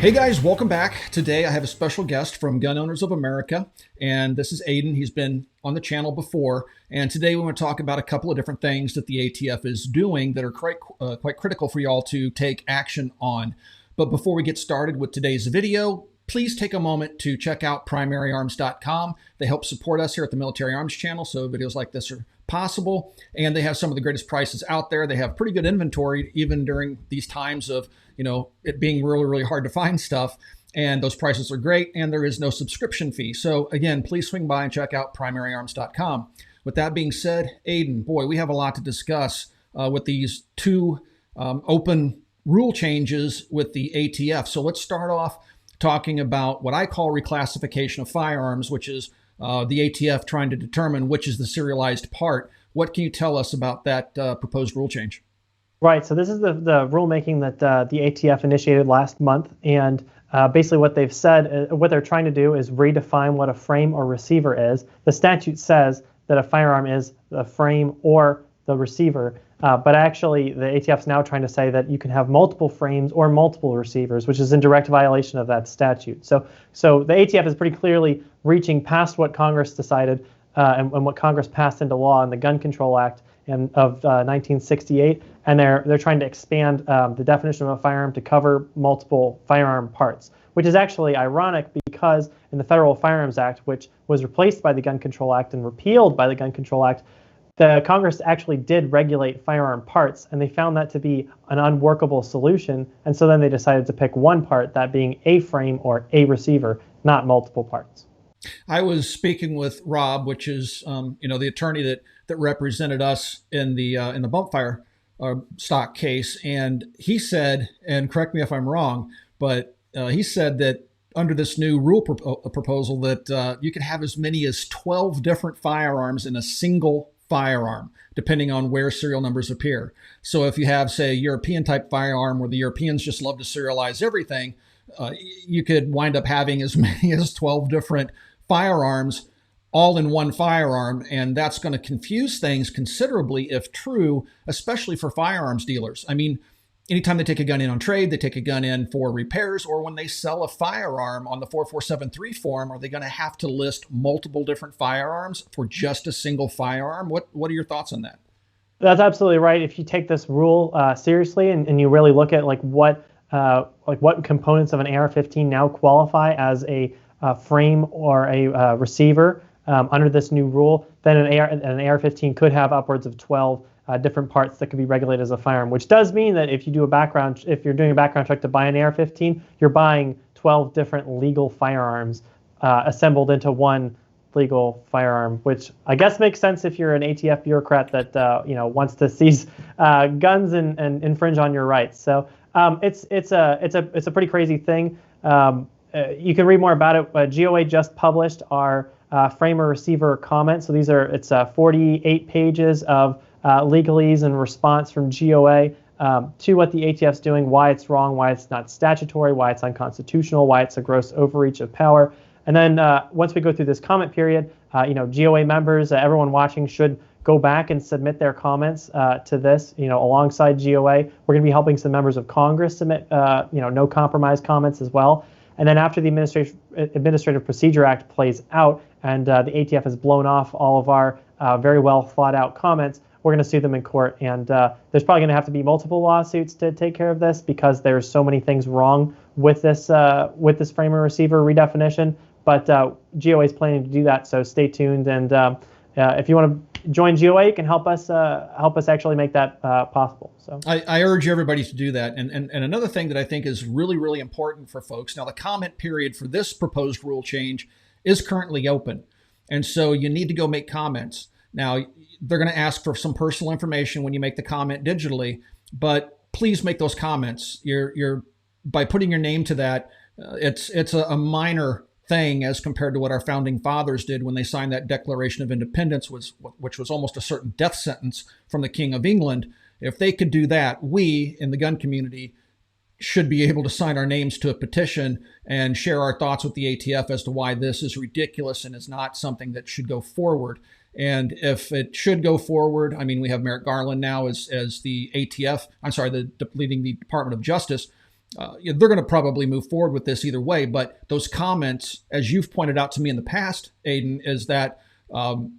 Hey guys, welcome back. Today I have a special guest from Gun Owners of America, and this is Aiden. He's been on the channel before, and today we want to talk about a couple of different things that the ATF is doing that are quite critical for y'all to take action on. But before we get started with today's video, please take a moment to check out primaryarms.com. They help support us here at the Military Arms channel, so videos like this are possible, and they have some of the greatest prices out there. They have pretty good inventory even during these times of it being really hard to find stuff, and those prices are great, and there is no subscription fee. So again, please swing by and check out primaryarms.com. With that being said, Aiden, boy, we have a lot to discuss with these two open rule changes with the ATF. So let's start off talking about what I call reclassification of firearms, which is the ATF trying to determine which is the serialized part. What can you tell us about that proposed rule change? Right. So this is the rulemaking that the ATF initiated last month, and basically what they've said, what they're trying to do is redefine what a frame or receiver is. The statute says that a firearm is the frame or the receiver, but actually the ATF is now trying to say that you can have multiple frames or multiple receivers, which is in direct violation of that statute. So the ATF is pretty clearly reaching past what Congress decided and what Congress passed into law in the Gun Control Act of 1968, and they're trying to expand the definition of a firearm to cover multiple firearm parts, which is actually ironic because in the Federal Firearms Act, which was replaced by the Gun Control Act and repealed by the Gun Control Act, the Congress actually did regulate firearm parts, and they found that to be an unworkable solution, and so then they decided to pick one part, that being a frame or a receiver, not multiple parts. I was speaking with Rob, which is the attorney that represented us in the bumpfire stock case, and he said, and correct me if I'm wrong, but he said that under this new rule proposal that you could have as many as 12 different firearms in a single firearm, depending on where serial numbers appear. So if you have, say, a European type firearm where the Europeans just love to serialize everything, you could wind up having as many as 12 different firearms all in one firearm, and that's going to confuse things considerably if true, especially for firearms dealers. I mean, anytime they take a gun in on trade, they take a gun in for repairs, or when they sell a firearm on the 4473 form, are they going to have to list multiple different firearms for just a single firearm? What are your thoughts on that? That's absolutely right. If you take this rule seriously and you really look at what components of an AR-15 now qualify as a frame or a receiver under this new rule, then an AR-15 could have upwards of 12 different parts that could be regulated as a firearm, which does mean that if you're doing a background check to buy an AR-15, you're buying 12 different legal firearms assembled into one legal firearm, which I guess makes sense if you're an ATF bureaucrat that wants to seize guns and infringe on your rights. So it's a pretty crazy thing. You can read more about it. GOA just published our framer receiver comments. So it's 48 pages of legalese and response from GOA to what the ATF's doing, why it's wrong, why it's not statutory, why it's unconstitutional, why it's a gross overreach of power. And then once we go through this comment period, GOA members, everyone watching should go back and submit their comments to this, alongside GOA. We're going to be helping some members of Congress submit, no compromise comments as well. And then after the Administrative Procedure Act plays out and the ATF has blown off all of our very well thought out comments, we're going to sue them in court. And there's probably going to have to be multiple lawsuits to take care of this because there's so many things wrong with this framer receiver redefinition. But GOA is planning to do that, so stay tuned. And if you want to join GOA, you can help us actually make that possible. So I urge everybody to do that. And another thing that I think is really important for folks. Now, the comment period for this proposed rule change is currently open, and so you need to go make comments. Now, they're going to ask for some personal information when you make the comment digitally, but please make those comments. You're by putting your name to that. It's a minor thing as compared to what our founding fathers did when they signed that Declaration of Independence, which was almost a certain death sentence from the King of England. If they could do that, we in the gun community should be able to sign our names to a petition and share our thoughts with the ATF as to why this is ridiculous and is not something that should go forward. And if it should go forward, I mean, we have Merrick Garland now as the ATF, leading the Department of Justice. they're going to probably move forward with this either way. But those comments, as you've pointed out to me in the past, Aiden, is that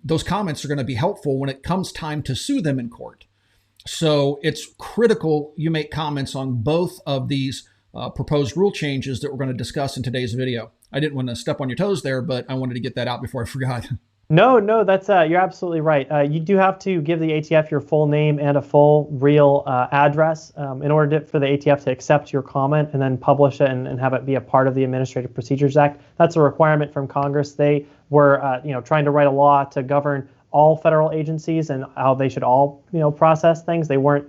those comments are going to be helpful when it comes time to sue them in court. So it's critical you make comments on both of these proposed rule changes that we're going to discuss in today's video. I didn't want to step on your toes there, but I wanted to get that out before I forgot. No, that's you're absolutely right. You do have to give the ATF your full name and a full real address in order for the ATF to accept your comment and then publish it and have it be a part of the Administrative Procedures Act. That's a requirement from Congress. They were trying to write a law to govern all federal agencies and how they should all process things. They weren't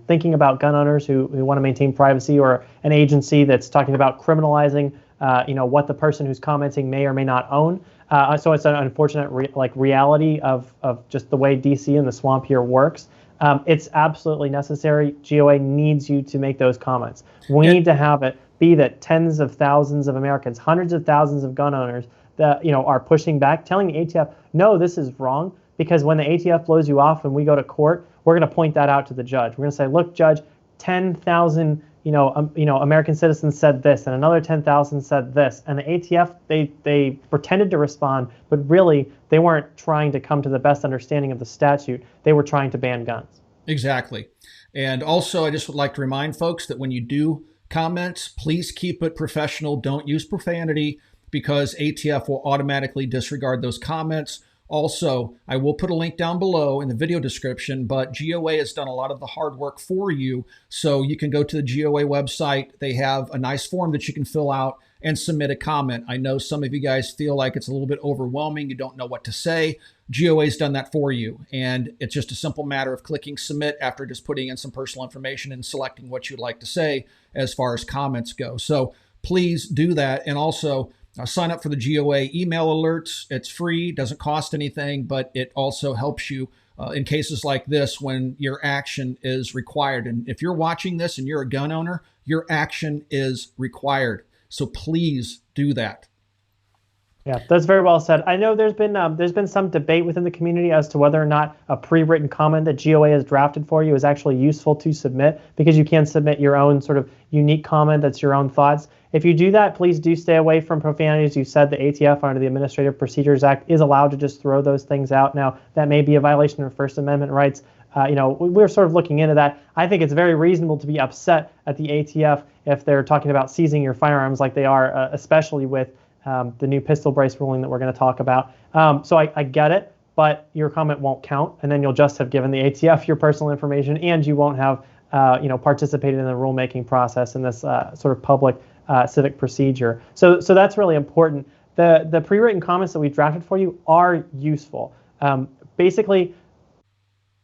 thinking about gun owners who want to maintain privacy, or an agency that's talking about criminalizing what the person who's commenting may or may not own. So it's an unfortunate reality of just the way DC and the swamp here works. It's absolutely necessary. GOA needs you to make those comments. We need to have it be that tens of thousands of Americans, hundreds of thousands of gun owners that are pushing back, telling the ATF, no, this is wrong. Because when the ATF blows you off and we go to court, we're going to point that out to the judge. We're going to say, look, judge, 10,000 American citizens said this, and another 10,000 said this, and the ATF they pretended to respond, but really they weren't trying to come to the best understanding of the statute. They were trying to ban guns. Exactly. And also, I just would like to remind folks that when you do comment, please keep it professional. Don't use profanity, because ATF will automatically disregard those comments. Also, I will put a link down below in the video description, but GOA has done a lot of the hard work for you. So you can go to the GOA website. They have a nice form that you can fill out and submit a comment. I know some of you guys feel like it's a little bit overwhelming. You don't know what to say. GOA's done that for you. And it's just a simple matter of clicking submit after just putting in some personal information and selecting what you'd like to say as far as comments go. So please do that. And also, sign up for the GOA email alerts. It's free, doesn't cost anything, but it also helps you in cases like this when your action is required. And if you're watching this and you're a gun owner, your action is required. So please do that. Yeah, that's very well said. I know there's been some debate within the community as to whether or not a pre-written comment that GOA has drafted for you is actually useful to submit, because you can submit your own sort of unique comment that's your own thoughts. If you do that, please do stay away from profanity. As you said, the ATF under the Administrative Procedures Act is allowed to just throw those things out. Now, that may be a violation of First Amendment rights. We're sort of looking into that. I think it's very reasonable to be upset at the ATF if they're talking about seizing your firearms like they are, especially with the new pistol brace ruling that we're going to talk about. So I get it, but your comment won't count, and then you'll just have given the ATF your personal information, and you won't have participated in the rulemaking process in this sort of public civic procedure. So that's really important. The pre-written comments that we've drafted for you are useful. Basically,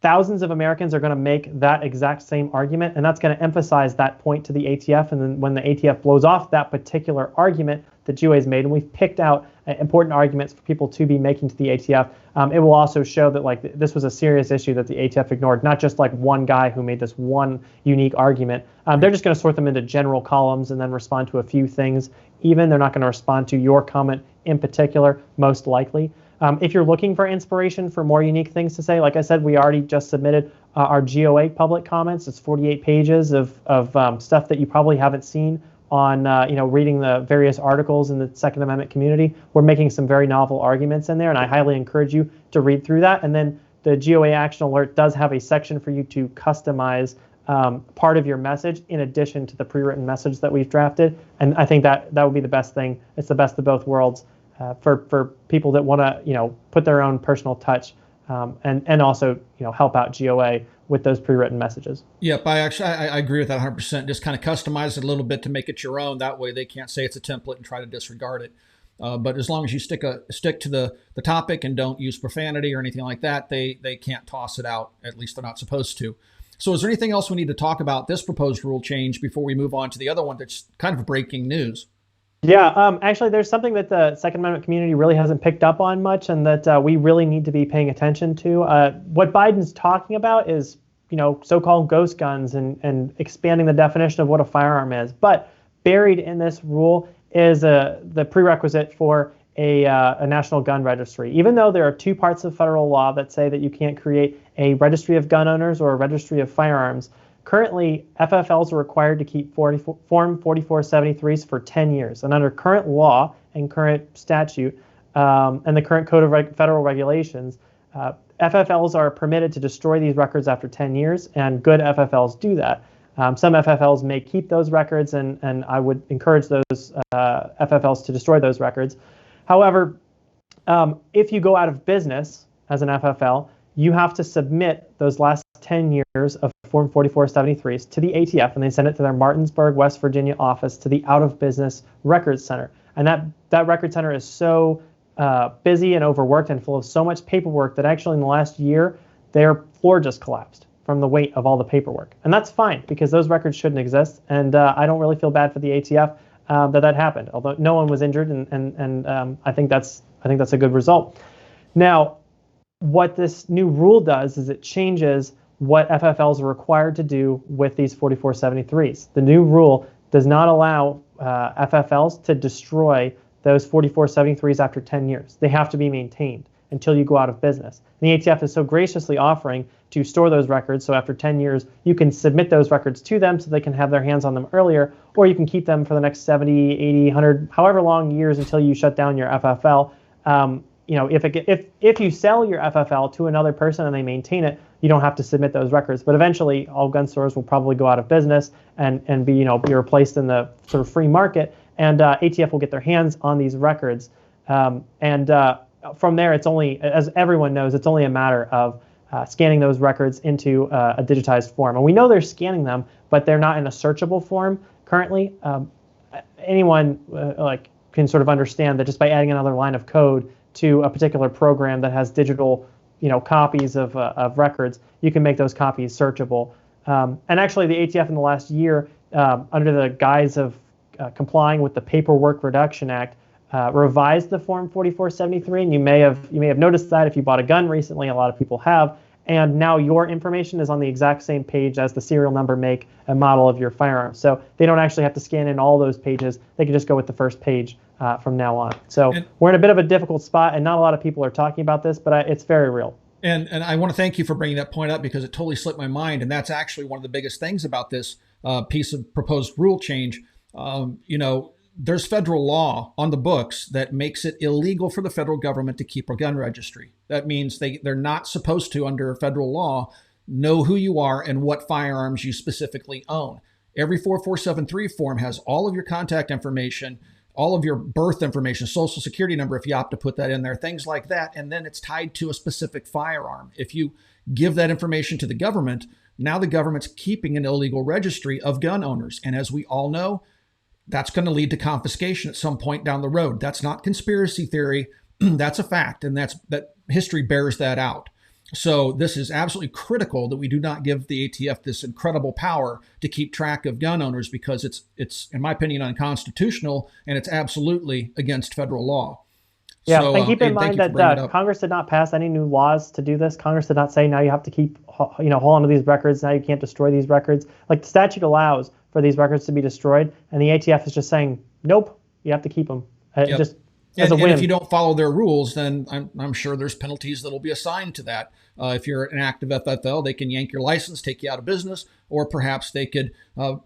thousands of Americans are going to make that exact same argument, and that's going to emphasize that point to the ATF. And then when the ATF blows off that particular argument that GOA has made, and we've picked out important arguments for people to be making to the ATF, it will also show that this was a serious issue that the ATF ignored, not just like one guy who made this one unique argument. They're just going to sort them into general columns and then respond to a few things. Even they're not going to respond to your comment in particular, most likely. If you're looking for inspiration for more unique things to say, like I said, we already just submitted our GOA public comments. It's 48 pages of stuff that you probably haven't seen on reading the various articles in the Second Amendment community. We're making some very novel arguments in there, and I highly encourage you to read through that. And then the GOA Action Alert does have a section for you to customize part of your message in addition to the pre-written message that we've drafted. And I think that would be the best thing. It's the best of both worlds for people that want to put their own personal touch and also help out GOA with those pre-written messages. Yep, I agree with that 100%. Just kind of customize it a little bit to make it your own. That way they can't say it's a template and try to disregard it. But as long as you stick to the topic and don't use profanity or anything like that, they can't toss it out. At least they're not supposed to. So is there anything else we need to talk about this proposed rule change before we move on to the other one that's kind of breaking news? Yeah, actually, there's something that the Second Amendment community really hasn't picked up on much, and that we really need to be paying attention to. What Biden's talking about is, so-called ghost guns and expanding the definition of what a firearm is. But buried in this rule is the prerequisite for a national gun registry. Even though there are two parts of federal law that say that you can't create a registry of gun owners or a registry of firearms, Currently, FFLs are required to keep Form 4473s for 10 years. And under current law and current statute and the current Code of Federal Regulations, FFLs are permitted to destroy these records after 10 years, and good FFLs do that. Some FFLs may keep those records, and I would encourage those FFLs to destroy those records. However, if you go out of business as an FFL, you have to submit those last 10 years of Form 4473s to the ATF, and they send it to their Martinsburg, West Virginia office to the Out of Business Records Center. And that record center is so busy and overworked and full of so much paperwork that actually in the last year, their floor just collapsed from the weight of all the paperwork. And that's fine, because those records shouldn't exist. And I don't really feel bad for the ATF that happened, although no one was injured, and I think that's a good result. Now, what this new rule does is it changes what FFLs are required to do with these 4473s. The new rule does not allow FFLs to destroy those 4473s after 10 years. They have to be maintained until you go out of business. And the ATF is so graciously offering to store those records, so after 10 years, you can submit those records to them so they can have their hands on them earlier, or you can keep them for the next 70, 80, 100, however long years until you shut down your FFL. If you sell your FFL to another person and they maintain it, you don't have to submit those records. But eventually, all gun stores will probably go out of business and be replaced in the sort of free market, and ATF will get their hands on these records. From there, it's only, as everyone knows, it's only a matter of scanning those records into a digitized form. And we know they're scanning them, but they're not in a searchable form currently. Anyone can sort of understand that just by adding another line of code to a particular program that has digital, copies of records, you can make those copies searchable. And actually, the ATF in the last year, under the guise of complying with the Paperwork Reduction Act, revised the Form 4473, and you may have noticed that if you bought a gun recently. A lot of people have, and now your information is on the exact same page as the serial number, make, and model of your firearm. So they don't actually have to scan in all those pages. They can just go with the first page from now on. So we're in a bit of a difficult spot, and not a lot of people are talking about this, but it's very real. And I want to thank you for bringing that point up, because it totally slipped my mind. And that's actually one of the biggest things about this piece of proposed rule change. There's federal law on the books that makes it illegal for the federal government to keep a gun registry. That means they're not supposed to, under federal law, know who you are and what firearms you specifically own. Every 4473 form has all of your contact information, all of your birth information, social security number, if you opt to put that in there, things like that. And then it's tied to a specific firearm. If you give that information to the government, now the government's keeping an illegal registry of gun owners. And as we all know, that's going to lead to confiscation at some point down the road. That's not conspiracy theory. That's a fact. And that history bears that out. So this is absolutely critical that we do not give the ATF this incredible power to keep track of gun owners, because it's in my opinion, unconstitutional, and it's absolutely against federal law. Yeah, so, and keep in mind that Congress did not pass any new laws to do this. Congress did not say now you have to keep, hold on to these records. Now you can't destroy these records. Like, the statute allows for these records to be destroyed, and the ATF is just saying, nope, you have to keep them. Yep. Just as a whim. And if you don't follow their rules, then I'm sure there's penalties that will be assigned to that. If you're an active FFL, they can yank your license, take you out of business, or perhaps they could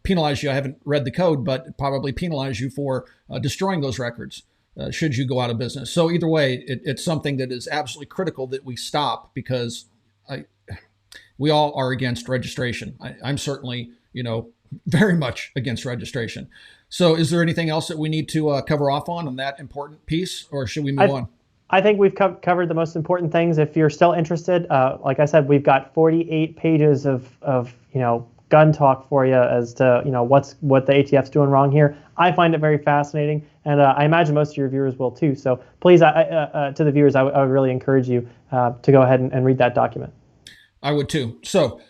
penalize you. I haven't read the code, but probably penalize you for destroying those records should you go out of business. So either way, it's something that is absolutely critical that we stop, because we all are against registration. I'm certainly, very much against registration. So is there anything else that we need to cover off on that important piece, or should we move on? I think we've covered the most important things. If you're still interested, like I said, we've got 48 pages of gun talk for you as to what the ATF's doing wrong here. I find it very fascinating, and I imagine most of your viewers will too. So please, to the viewers, I would really encourage you to go ahead and read that document. I would too. So,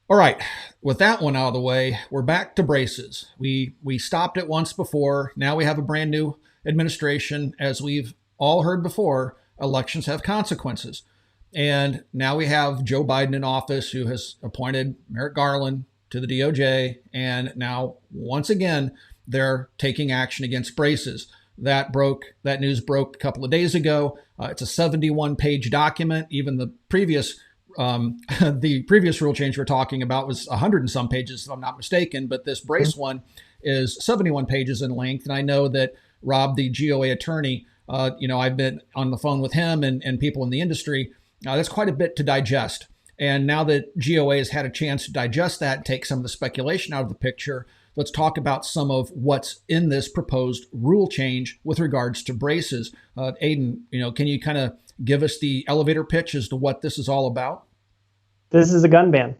all right, with that one out of the way, we're back to braces. We stopped it once before. Now we have a brand new administration. As we've all heard before, elections have consequences. And now we have Joe Biden in office, who has appointed Merrick Garland to the DOJ. And now, once again, they're taking action against braces. That news broke a couple of days ago. It's a 71-page document. Even the previous the previous rule change we're talking about was 100 and some pages, if I'm not mistaken, but this brace one is 71 pages in length. And I know that Rob, the GOA attorney, I've been on the phone with him and people in the industry. That's quite a bit to digest. And now that GOA has had a chance to digest that and take some of the speculation out of the picture, let's talk about some of what's in this proposed rule change with regards to braces. Aiden, can you kind of give us the elevator pitch as to what this is all about? This is a gun ban.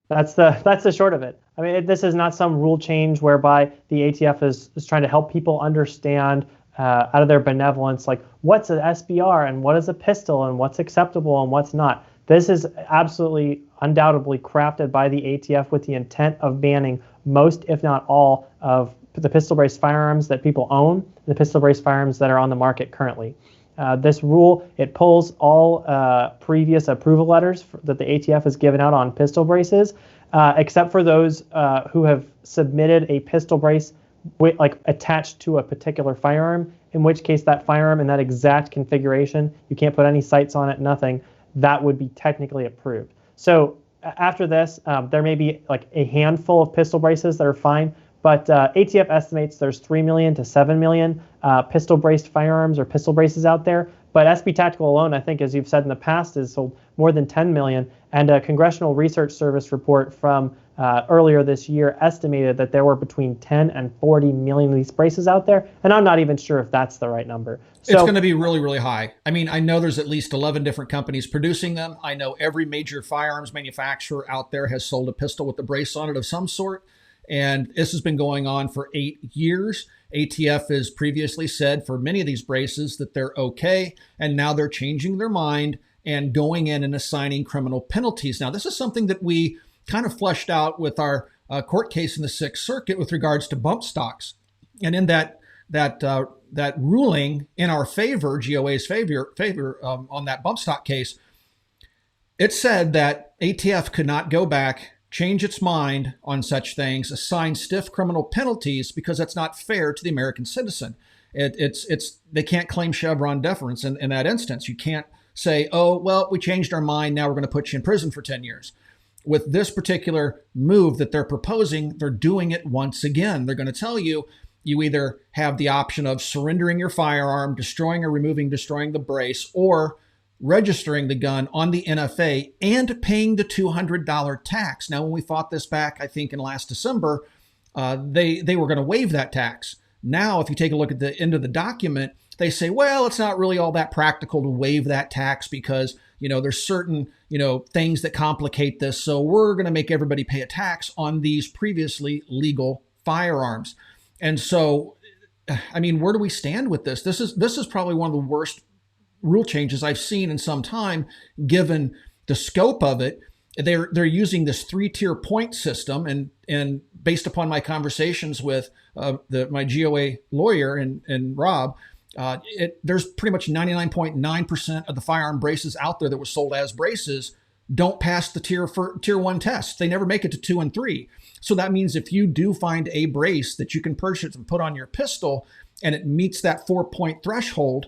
That's the short of it. I mean, this is not some rule change whereby the ATF is trying to help people understand out of their benevolence, like what's an SBR and what is a pistol and what's acceptable and what's not. This is absolutely, undoubtedly crafted by the ATF with the intent of banning most, if not all, of the pistol brace firearms that people own, the pistol brace firearms that are on the market currently. This rule, it pulls all previous approval letters that the ATF has given out on pistol braces, except for those who have submitted a pistol brace attached to a particular firearm, in which case that firearm in that exact configuration, you can't put any sights on it, nothing, that would be technically approved. So after this, there may be like a handful of pistol braces that are fine, but ATF estimates there's 3 million to 7 million pistol braced firearms or pistol braces out there. But SB Tactical alone, I think, as you've said in the past, is sold more than 10 million. And a Congressional Research Service report from earlier this year estimated that there were between 10 and 40 million of these braces out there. And I'm not even sure if that's the right number. So, it's going to be really, really high. I mean, I know there's at least 11 different companies producing them. I know every major firearms manufacturer out there has sold a pistol with a brace on it of some sort. And this has been going on for 8 years. ATF has previously said for many of these braces that they're okay. And now they're changing their mind and going in and assigning criminal penalties. Now, this is something that we kind of fleshed out with our court case in the Sixth Circuit with regards to bump stocks. And in that ruling in our favor, GOA's favor on that bump stock case, it said that ATF could not go back, change its mind on such things, assign stiff criminal penalties because that's not fair to the American citizen. They can't claim Chevron deference in that instance. You can't say, oh, well, we changed our mind. Now we're going to put you in prison for 10 years. With this particular move that they're proposing, they're doing it once again. They're going to tell you, you either have the option of surrendering your firearm, destroying or destroying the brace, or registering the gun on the NFA and paying the $200 tax. Now, when we fought this back, I think in last December, they were going to waive that tax. Now, if you take a look at the end of the document, they say, well, it's not really all that practical to waive that tax because, there's certain, things that complicate this. So we're going to make everybody pay a tax on these previously legal firearms. And so, I mean, where do we stand with this? This is probably one of the worst rule changes I've seen in some time, given the scope of it. They're using this 3-tier point system, and based upon my conversations with my GOA lawyer and Rob, there's pretty much 99.9% of the firearm braces out there that were sold as braces don't pass the tier 1 test. They never make it to 2 and 3. So that means if you do find a brace that you can purchase and put on your pistol, and it meets that 4-point threshold,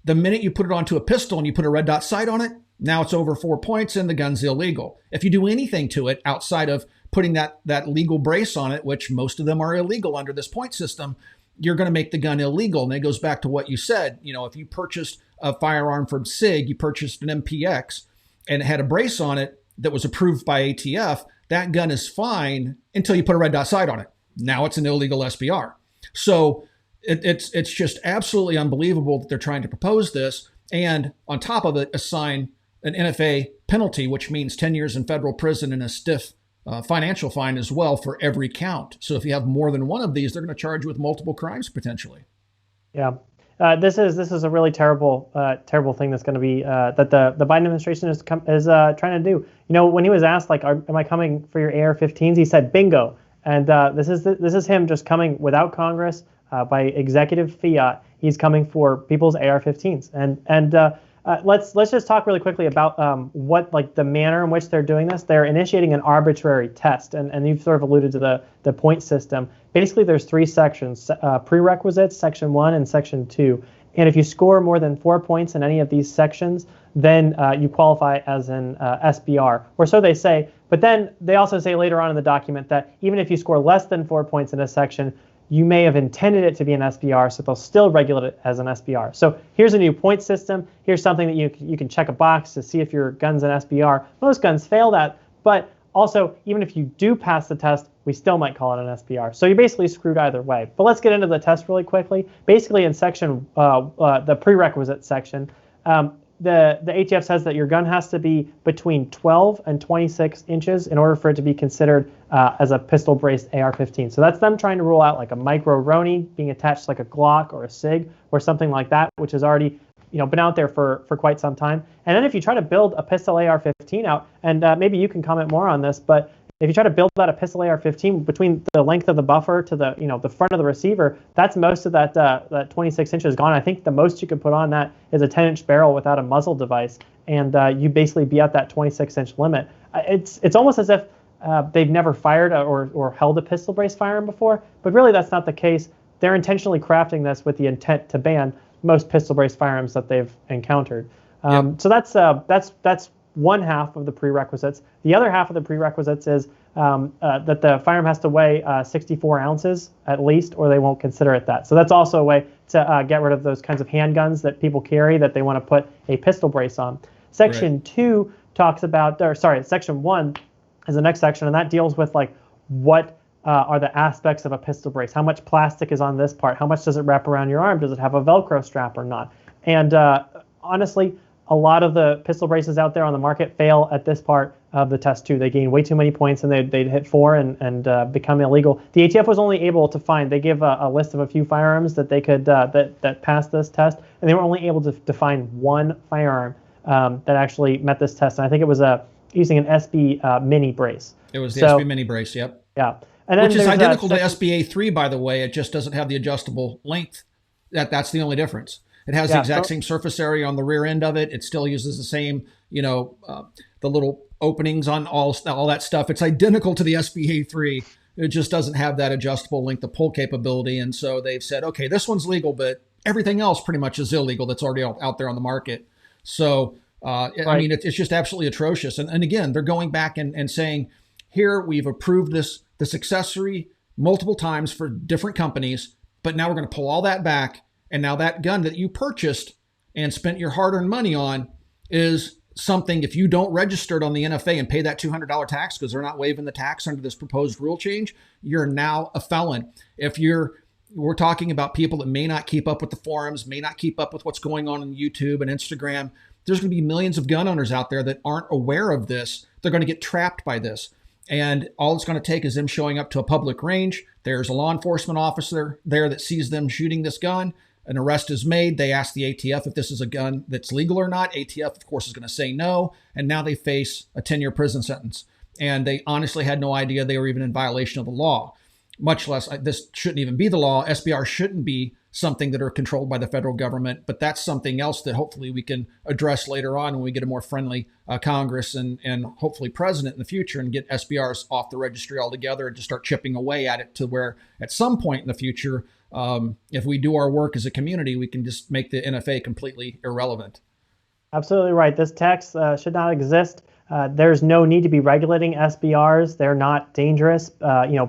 the minute you put it onto a pistol and you put a red dot sight on it, now it's over 4 points and the gun's illegal. If you do anything to it outside of putting that legal brace on it, which most of them are illegal under this point system, you're going to make the gun illegal. And it goes back to what you said. If you purchased a firearm from SIG, you purchased an MPX and it had a brace on it that was approved by ATF, that gun is fine until you put a red dot sight on it. Now it's an illegal SBR. So it's just absolutely unbelievable that they're trying to propose this, and on top of it, assign an NFA penalty, which means 10 years in federal prison and a stiff financial fine as well for every count. So if you have more than one of these, they're going to charge you with multiple crimes potentially. Yeah, this is a really terrible thing that's going to be that the Biden administration is trying to do. When he was asked, like, am I coming for your AR-15s? He said, bingo. And this is him just coming without Congress. By executive fiat, he's coming for people's AR-15s, and let's just talk really quickly about what the manner in which they're doing this. They're initiating an arbitrary test, and you've sort of alluded to the point system. Basically, there's 3 sections: prerequisites, section 1, and section 2. And if you score more than 4 points in any of these sections, then you qualify as an SBR, or so they say. But then they also say later on in the document that even if you score less than 4 points in a section, you may have intended it to be an SBR, so they'll still regulate it as an SBR. So here's a new point system. Here's something that you can check a box to see if your gun's an SBR. Most guns fail that, but also, even if you do pass the test, we still might call it an SBR. So you're basically screwed either way. But let's get into the test really quickly. Basically, in section, the prerequisite section, the ATF says that your gun has to be between 12 and 26 inches in order for it to be considered as a pistol-braced AR-15. So that's them trying to rule out like a micro Roni being attached to like a Glock or a SIG or something like that, which has already been out there for quite some time. And then if you try to build a pistol AR-15 out, and maybe you can comment more on this, but if you try to build out a pistol AR-15 between the length of the buffer to the the front of the receiver, that's most of that 26 inches gone. I think the most you could put on that is a 10-inch barrel without a muzzle device, and you basically be at that 26-inch limit. It's almost as if they've never fired or held a pistol brace firearm before, but really that's not the case. They're intentionally crafting this with the intent to ban most pistol brace firearms that they've encountered. So that's one half of the prerequisites. The other half of the prerequisites is that the firearm has to weigh 64 ounces at least, or they won't consider it that. So that's also a way to get rid of those kinds of handguns that people carry that they want to put a pistol brace on. Section 2 talks about, Section 1 is the next section, and that deals with like what are the aspects of a pistol brace. How much plastic is on this part? How much does it wrap around your arm? Does it have a Velcro strap or not? And honestly, a lot of the pistol braces out there on the market fail at this part of the test too. They gain way too many points and they'd hit 4 and become illegal. The ATF was only able to find, they give a list of a few firearms that they could, that passed this test, and they were only able to find one firearm that actually met this test. And I think it was using an SB mini brace. It was the SB mini brace, yep. Yeah. And then which is identical to SBA3, by the way. It just doesn't have the adjustable length. That's the only difference. It has the exact same surface area on the rear end of it. It still uses the same, the little openings on all that stuff. It's identical to the SBA3. It just doesn't have that adjustable length of pull capability. And so they've said, okay, this one's legal, but everything else pretty much is illegal that's already out there on the market. So, I mean, it's just absolutely atrocious. And again, they're going back and saying, here, we've approved this accessory multiple times for different companies, but now we're going to pull all that back. And now that gun that you purchased and spent your hard-earned money on is something, if you don't register it on the NFA and pay that $200 tax because they're not waiving the tax under this proposed rule change, you're now a felon. We're talking about people that may not keep up with the forums, may not keep up with what's going on YouTube and Instagram. There's going to be millions of gun owners out there that aren't aware of this. They're going to get trapped by this. And all it's going to take is them showing up to a public range. There's a law enforcement officer there that sees them shooting this gun. An arrest is made. They ask the ATF if this is a gun that's legal or not. ATF, of course, is going to say no. And now they face a 10-year prison sentence. And they honestly had no idea they were even in violation of the law, much less this shouldn't even be the law. SBR shouldn't be something that are controlled by the federal government. But that's something else that hopefully we can address later on when we get a more friendly Congress and hopefully president in the future and get SBRs off the registry altogether and just start chipping away at it to where at some point in the future, if we do our work as a community, we can just make the NFA completely irrelevant. Absolutely right. This tax should not exist. There's no need to be regulating SBRs. They're not dangerous.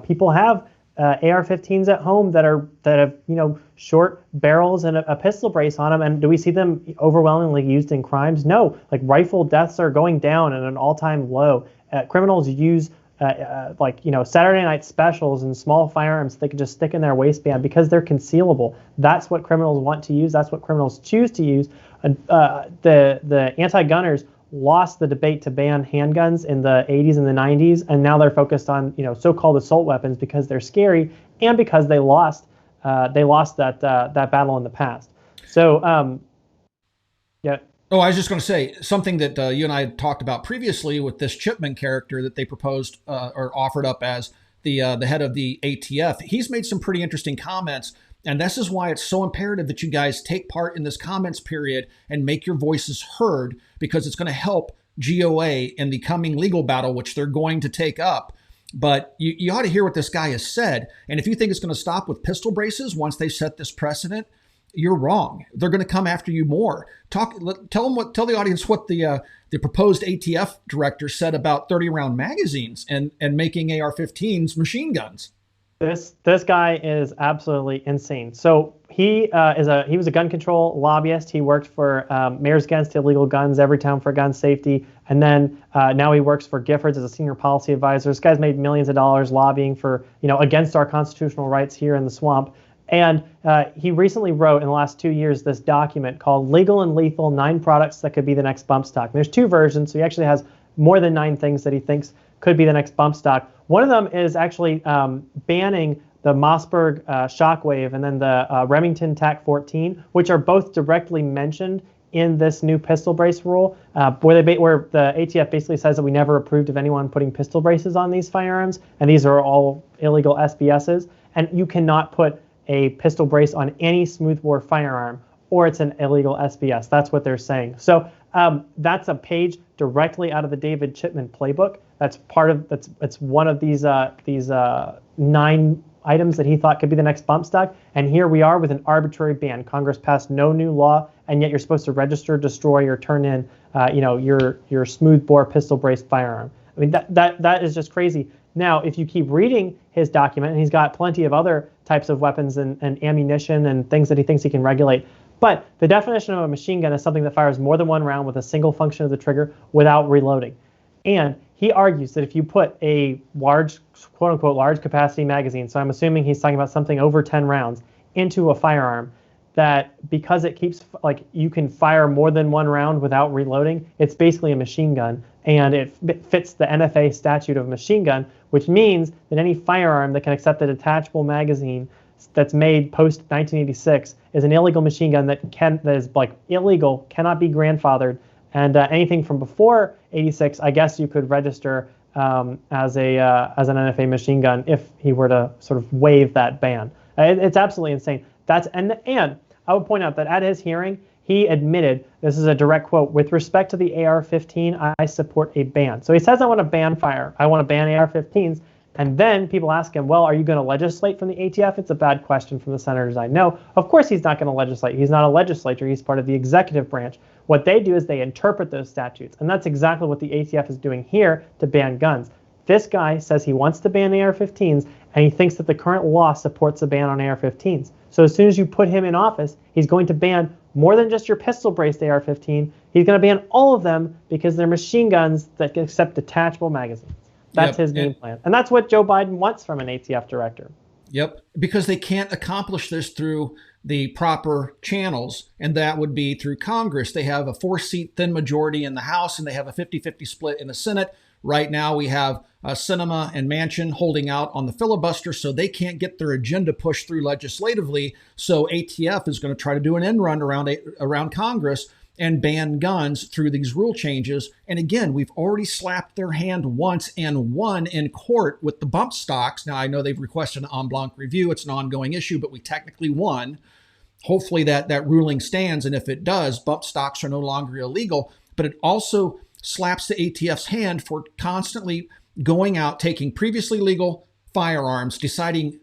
People have AR-15s at home that have short barrels and a pistol brace on them. And do we see them overwhelmingly used in crimes? No. Like rifle deaths are going down at an all-time low. Criminals use Saturday night specials and small firearms they can just stick in their waistband because they're concealable. That's what criminals want to use. That's what criminals choose to use. And the anti-gunners lost the debate to ban handguns in the 80s and the 90s, and now they're focused on so-called assault weapons because they're scary and because they lost that battle in the past. So yeah. Oh, I was just going to say something that you and I had talked about previously with this Chipman character that they proposed or offered up as the head of the ATF. He's made some pretty interesting comments, and this is why it's so imperative that you guys take part in this comments period and make your voices heard, because it's going to help GOA in the coming legal battle, which they're going to take up. But you ought to hear what this guy has said. And if you think it's going to stop with pistol braces once they set this precedent, you're wrong. They're going to come after you more. Tell the audience what the proposed ATF director said about 30-round magazines and making AR-15s machine guns. This guy is absolutely insane. So he was a gun control lobbyist. He worked for Mayors Against Illegal Guns, Everytown for Gun Safety, and then now he works for Giffords as a senior policy advisor. This guy's made millions of dollars lobbying for against our constitutional rights here in the swamp. And he recently wrote in the last 2 years this document called "Legal and Lethal: 9 Products That Could Be the Next Bump Stock." And there's 2 versions, so he actually has more than 9 things that he thinks could be the next bump stock. One of them is actually banning the Mossberg Shockwave and then the Remington TAC-14, which are both directly mentioned in this new pistol brace rule, where the ATF basically says that we never approved of anyone putting pistol braces on these firearms, and these are all illegal SBSs, and you cannot put a pistol brace on any smoothbore firearm, or it's an illegal SBS. That's what they're saying. So that's a page directly out of the David Chipman playbook. It's one of these 9 items that he thought could be the next bump stock. And here we are with an arbitrary ban. Congress passed no new law, and yet you're supposed to register, destroy, or turn in, your smoothbore pistol braced firearm. I mean, that is just crazy. Now, if you keep reading his document, and he's got plenty of other types of weapons and ammunition and things that he thinks he can regulate. But the definition of a machine gun is something that fires more than one round with a single function of the trigger without reloading. And he argues that if you put a large, quote unquote, large capacity magazine, so I'm assuming he's talking about something over 10 rounds, into a firearm, that because it keeps, you can fire more than one round without reloading, it's basically a machine gun. And it fits the NFA statute of machine gun, which means that any firearm that can accept a detachable magazine that's made post 1986 is an illegal machine gun that is illegal, cannot be grandfathered, and anything from before 86, I guess you could register as an NFA machine gun if he were to sort of waive that ban. It's absolutely insane. And I would point out that at his hearing, he admitted, this is a direct quote, "With respect to the AR-15, I support a ban." So he says, I want to ban fire. I want to ban AR-15s. And then people ask him, well, are you going to legislate from the ATF? It's a bad question from the senators I know. Of course he's not going to legislate. He's not a legislator. He's part of the executive branch. What they do is they interpret those statutes. And that's exactly what the ATF is doing here to ban guns. This guy says he wants to ban AR-15s, and he thinks that the current law supports a ban on AR-15s. So as soon as you put him in office, he's going to ban more than just your pistol-braced AR-15. He's going to ban all of them because they're machine guns that can accept detachable magazines. That's his game plan. And that's what Joe Biden wants from an ATF director. Yep, because they can't accomplish this through the proper channels, and that would be through Congress. They have a 4-seat thin majority in the House, and they have a 50-50 split in the Senate. Right now, we have Sinema and Manchin holding out on the filibuster, so they can't get their agenda pushed through legislatively. So ATF is going to try to do an end run around Congress and ban guns through these rule changes. And again, we've already slapped their hand once and won in court with the bump stocks. Now, I know they've requested an en blanc review. It's an ongoing issue, but we technically won. Hopefully that ruling stands. And if it does, bump stocks are no longer illegal. But it also slaps the ATF's hand for constantly going out, taking previously legal firearms, deciding,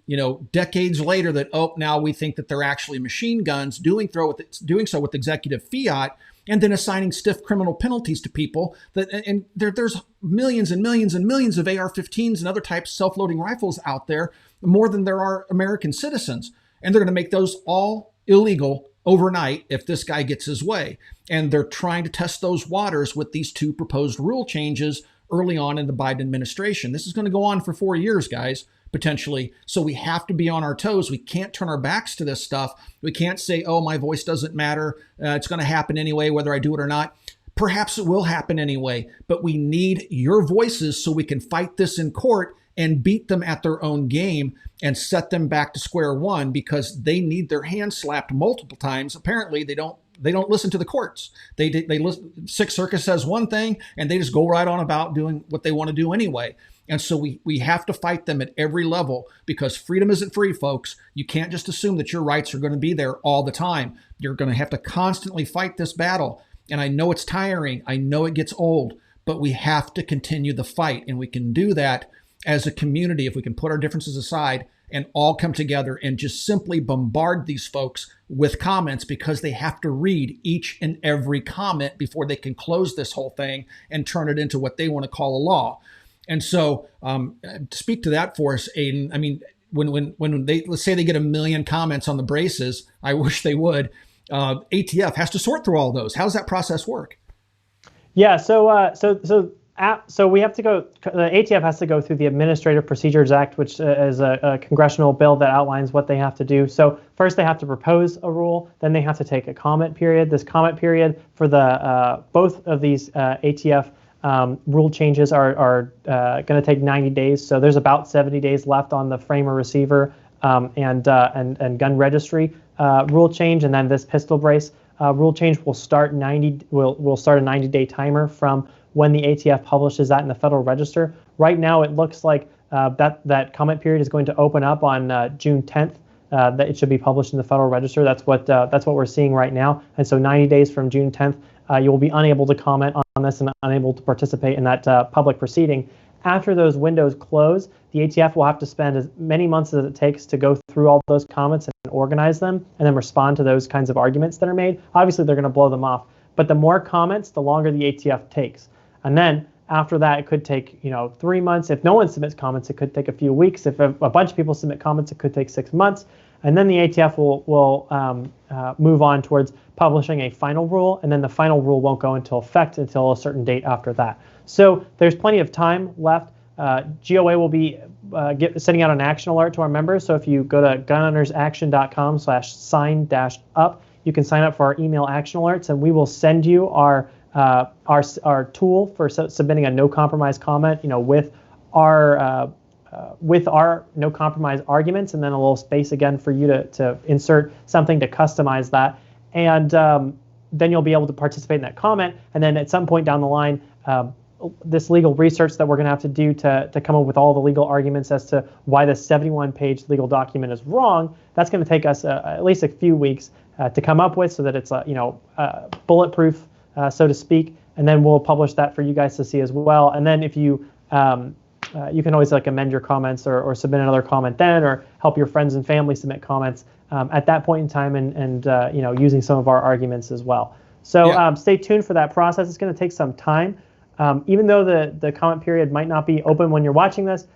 decades later that, now we think that they're actually machine guns, doing so with executive fiat, and then assigning stiff criminal penalties to people. There's millions and millions and millions of AR-15s and other types of self-loading rifles out there, more than there are American citizens. And they're going to make those all illegal overnight if this guy gets his way. And they're trying to test those waters with these 2 proposed rule changes early on in the Biden administration. This is going to go on for 4 years, guys, potentially. So we have to be on our toes. We can't turn our backs to this stuff. We can't say, my voice doesn't matter. It's going to happen anyway, whether I do it or not. Perhaps it will happen anyway, but we need your voices so we can fight this in court and beat them at their own game and set them back to square one, because they need their hands slapped multiple times. Apparently, they don't listen to the courts. They listen. Sixth Circuit says one thing, and they just go right on about doing what they want to do anyway. And so we have to fight them at every level, because freedom isn't free, folks. You can't just assume that your rights are going to be there all the time. You're going to have to constantly fight this battle. And I know it's tiring. I know it gets old, but we have to continue the fight. And we can do that as a community if we can put our differences aside and all come together and just simply bombard these folks with comments, because they have to read each and every comment before they can close this whole thing and turn it into what they want to call a law. And so, speak to that for us, Aiden. I mean, when they, let's say they get 1 million comments on the braces, I wish they would. ATF has to sort through all those. How does that process work? Yeah, so we have to go. The ATF has to go through the Administrative Procedures Act, which is a congressional bill that outlines what they have to do. So first, they have to propose a rule. Then they have to take a comment period. This comment period for the both of these ATF rule changes are going to take 90 days. So there's about 70 days left on the frame or receiver and gun registry rule change, and then this pistol brace rule change will start will start a 90-day timer from when the ATF publishes that in the Federal Register. Right now, it looks like that comment period is going to open up on June 10th. That it should be published in the Federal Register. That's what we're seeing right now. And so 90 days from June 10th, you will be unable to comment on this and unable to participate in that public proceeding. After those windows close, the ATF will have to spend as many months as it takes to go through all those comments and organize them and then respond to those kinds of arguments that are made. Obviously, they're going to blow them off, but the more comments, the longer the ATF takes. And then after that, it could take 3 months. If no one submits comments, it could take a few weeks. If a bunch of people submit comments, it could take 6 months. And then the ATF will move on towards publishing a final rule, and then the final rule won't go into effect until a certain date after that. So there's plenty of time left. GOA will be sending out an action alert to our members. So if you go to gunownersaction.com/sign-up, you can sign up for our email action alerts, and we will send you our tool for submitting a no compromise comment, with our no compromise arguments, and then a little space again for you to insert something to customize that, and then you'll be able to participate in that comment. And then at some point down the line, this legal research that we're going to have to do to come up with all the legal arguments as to why the 71-page legal document is wrong, that's going to take us at least a few weeks to come up with, so that it's bulletproof, so to speak. And then we'll publish that for you guys to see as well. And then if you you can always amend your comments or submit another comment then, or help your friends and family submit comments at that point in time, and using some of our arguments as well. So stay tuned for that process. It's going to take some time. Even though the comment period might not be open when you're watching this,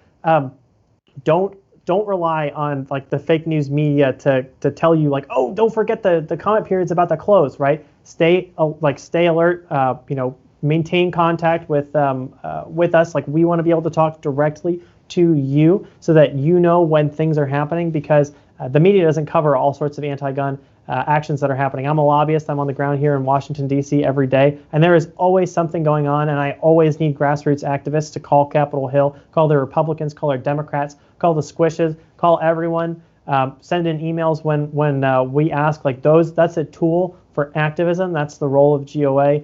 don't rely on the fake news media to tell you oh, don't forget the comment period's about to close, right? Stay alert. Maintain contact with us. We want to be able to talk directly to you so that you know when things are happening, because the media doesn't cover all sorts of anti-gun actions that are happening. I'm a lobbyist. I'm on the ground here in Washington, D.C. every day, and there is always something going on, and I always need grassroots activists to call Capitol Hill, call the Republicans, call our Democrats, call the squishes, call everyone, send in emails when we ask. That's a tool for activism. That's the role of GOA,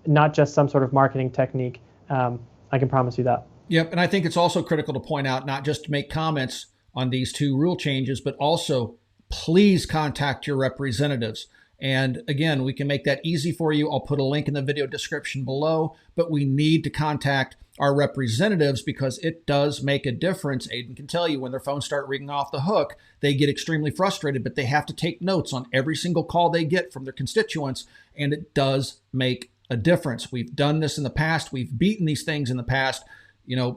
not just some sort of marketing technique. I can promise you that. Yep, and I think it's also critical to point out, not just to make comments on these two rule changes, but also please contact your representatives. And again, we can make that easy for you. I'll put a link in the video description below, but we need to contact our representatives because it does make a difference. Aiden can tell you when their phones start ringing off the hook, they get extremely frustrated, but they have to take notes on every single call they get from their constituents, and it does make a difference. We've done this in the past. We've beaten these things in the past.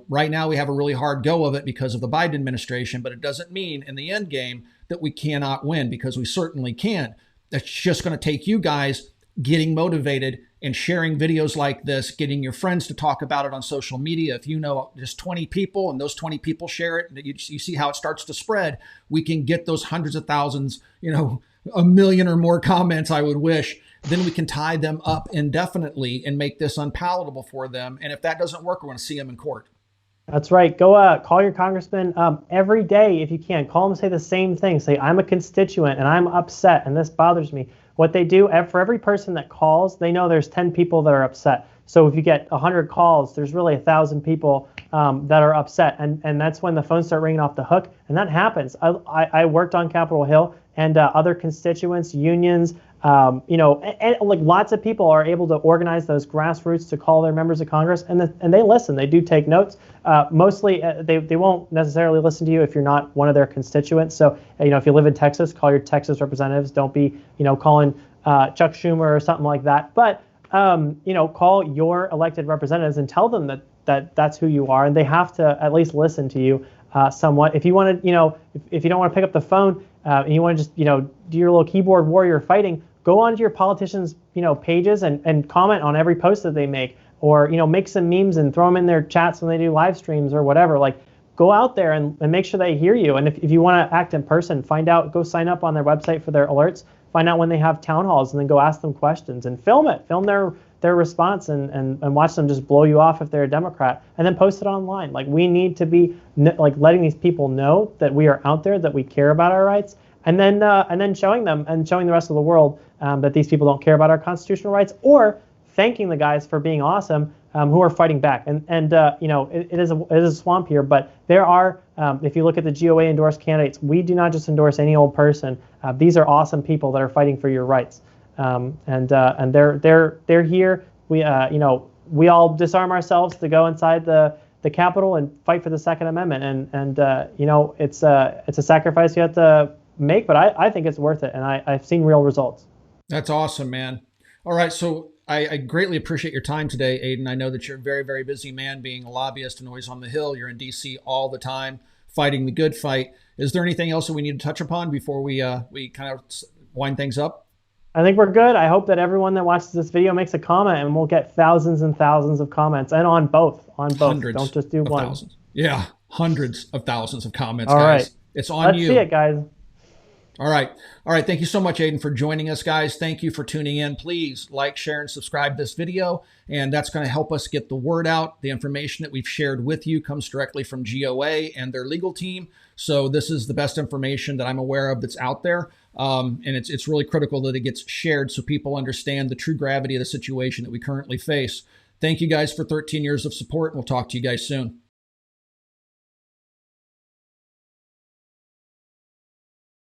Right now we have a really hard go of it because of the Biden administration, but it doesn't mean in the end game that we cannot win, because we certainly can. That's just going to take you guys getting motivated and sharing videos like this, getting your friends to talk about it on social media. If you know just 20 people and those 20 people share it, and you see how it starts to spread, we can get those hundreds of thousands, 1 million or more comments, I would wish. Then we can tie them up indefinitely and make this unpalatable for them. And if that doesn't work, we're going to see them in court. That's right. Go call your congressman every day if you can. Call them, say the same thing. Say, I'm a constituent and I'm upset and this bothers me. What they do, for every person that calls, they know there's 10 people that are upset. So if you get 100 calls, there's really 1,000 people that are upset. And that's when the phones start ringing off the hook. And that happens. I worked on Capitol Hill, and other constituents, unions, And like lots of people are able to organize those grassroots to call their members of Congress, and they listen. They do take notes. Mostly, they won't necessarily listen to you if you're not one of their constituents. So, if you live in Texas, call your Texas representatives. Don't be, calling Chuck Schumer or something like that. But, call your elected representatives and tell them that's who you are, and they have to at least listen to you somewhat. If you want to, if you don't want to pick up the phone and you want to just, do your little keyboard warrior fighting, go onto your politicians, pages and comment on every post that they make, or, make some memes and throw them in their chats when they do live streams or whatever. Like, go out there and make sure they hear you. And if you want to act in person, go sign up on their website for their alerts, find out when they have town halls, and then go ask them questions and film their response and watch them just blow you off if they're a Democrat, and then post it online. Like, we need to be letting these people know that we are out there, that we care about our rights, and then showing them and showing the rest of the world that these people don't care about our constitutional rights, or thanking the guys for being awesome who are fighting back. It is a swamp here, but there are, if you look at the GOA endorsed candidates, we do not just endorse any old person. These are awesome people that are fighting for your rights. And they're here. We all disarm ourselves to go inside the Capitol and fight for the Second Amendment. It's a sacrifice you have to make, but I think it's worth it. And I've seen real results. That's awesome, man. All right. So I greatly appreciate your time today, Aiden. I know that you're a very, very busy man being a lobbyist and always on the Hill. You're in DC all the time fighting the good fight. Is there anything else that we need to touch upon before we kind of wind things up? I think we're good. I hope that everyone that watches this video makes a comment, and we'll get thousands and thousands of comments, and on both. Hundreds. Don't just do one. Thousands. Yeah, hundreds of thousands of comments, all guys. Right. It's on Let's you. See it, guys. All right. Thank you so much, Aiden, for joining us, guys. Thank you for tuning in. Please like, share, and subscribe this video. And that's going to help us get the word out. The information that we've shared with you comes directly from GOA and their legal team. So this is the best information that I'm aware of that's out there. And it's really critical that it gets shared so people understand the true gravity of the situation that we currently face. Thank you guys for 13 years of support, and we'll talk to you guys soon.